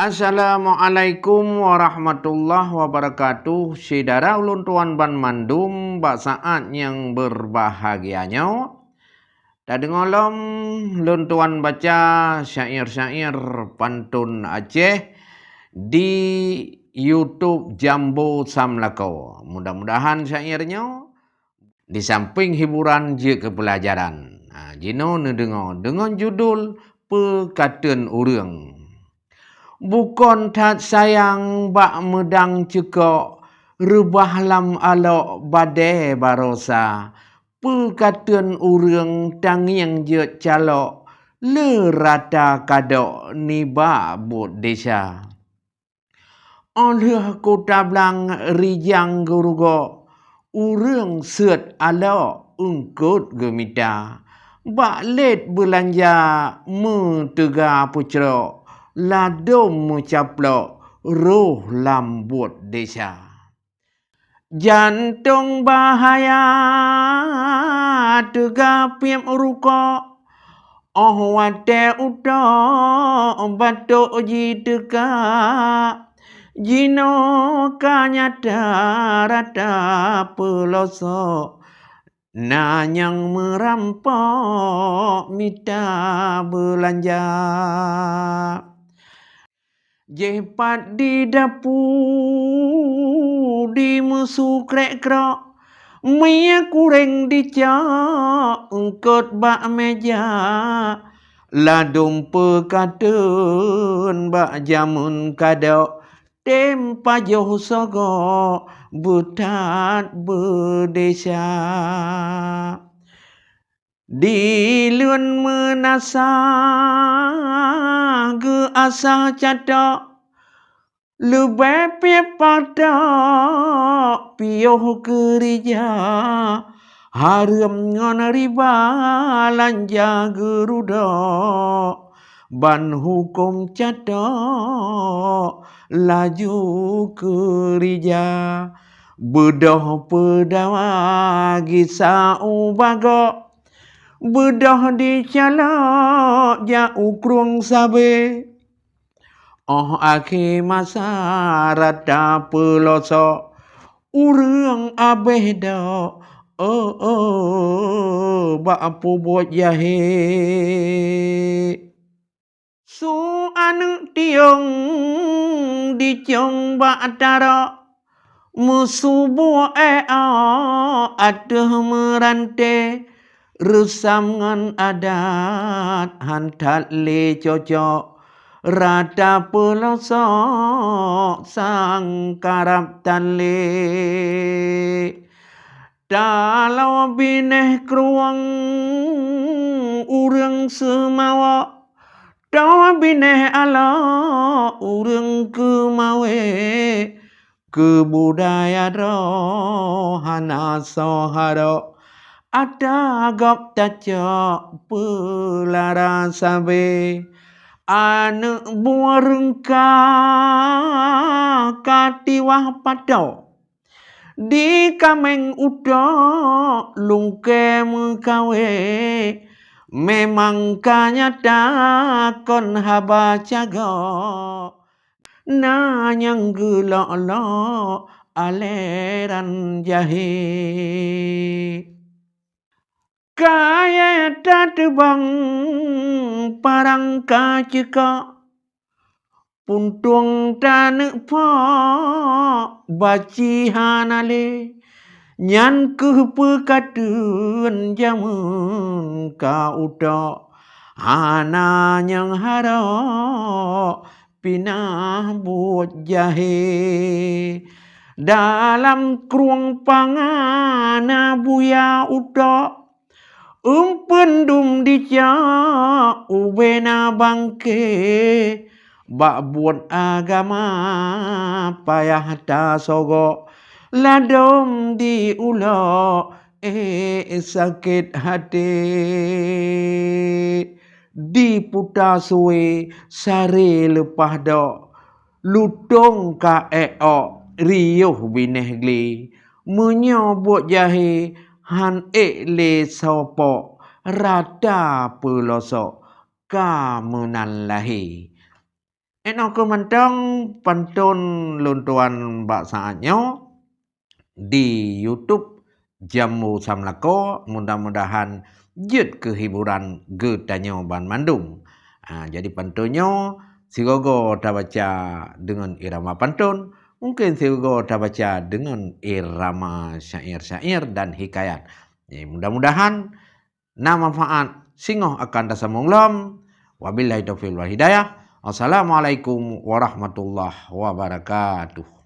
Assalamualaikum warahmatullahi wabarakatuh. Saudara ulun tuan ban mandum bak saat yang berbahagianya. Tadi ngolom ulun tuan baca syair-syair pantun Aceh di YouTube Jambu Samlako. Mudah-mudahan syairnya di samping hiburan je kepelajaran. Jino dengar dengan judul Pekatun Urang. Bukan tak sayang bak medang cekok, rebah lam alok badai barosa. Pekatun urang tangiang je calok, le rata kadok ni bak bot desa. Oleh kota blang rijang gurugo, urang set alok ungkut gemita. Bak let belanja metega pucrok, ladom mencaplok roh lambut desa. Jantung bahaya tega piap ruko, oh wate uto batuk ji tega. Jino kanyata rata pelosok, nanyang merampok mita belanja. Jepat di dapur di musuh krek-krok, mie kureng dicak ungkut bak meja. Ladum pekatun bak jamun kadok, tempa jauh sogo butat berdesa. Di lun menasa ge asa catok, lebih patok piuh kerja. Harum ngon riba lanja gerudo, ban hukum catok laju kerja. Bedoh pedawa gisa ubago, bedah di calak ja ukrung sabe. Oh akhir masa rata pelosok, urang abeh dok, bak apa buat jahe. Su anak tiong di ciong bak tarak, musuh buat aduh merante. Resam ngan adat hantat le cocok, rata pelosok sang karap tale. Dalau bineh keruang urang semawa, dalau bineh ala urang kemawe. Kebudaya rohana soharo, ada agak tacok pelara sabe. Anak buah rengka katiwah patok, di kameng udok lungke mengkawe. Memang kanyata kon haba cagok, nanyang gelok-lok aleran jahe. Kaya tatebang parang kaceka, puntung tanek po baci hanale. Nyan ke pekatun jamun ka utok, hana nyang haro pinah buat jahe. Dalam kruang pangana buya utok, pendum dicak ubena bangke. Bak buat agama payah ta sogo, ladom di ulo sakit hati. Di puta suwe sare lepah dok, lutung ka riuh bineh gli. Menyobot jahe han le sopo, rada pelosok kamenan lahi. Eno kementang pantun luntuan Mbak saatnya di YouTube Jamu Samlako, mudah-mudahan jut kehiburan getanyo Ban Mandung. Jadi pantunnya si Gogo dah baca dengan irama pantun, mungkin si Gogo dah baca dengan irama syair-syair dan hikayat. Mudah-mudahan na manfaat singoh akan dasamong lam. Wabillahi taufiq wal hidayah. Assalamualaikum warahmatullahi wabarakatuh.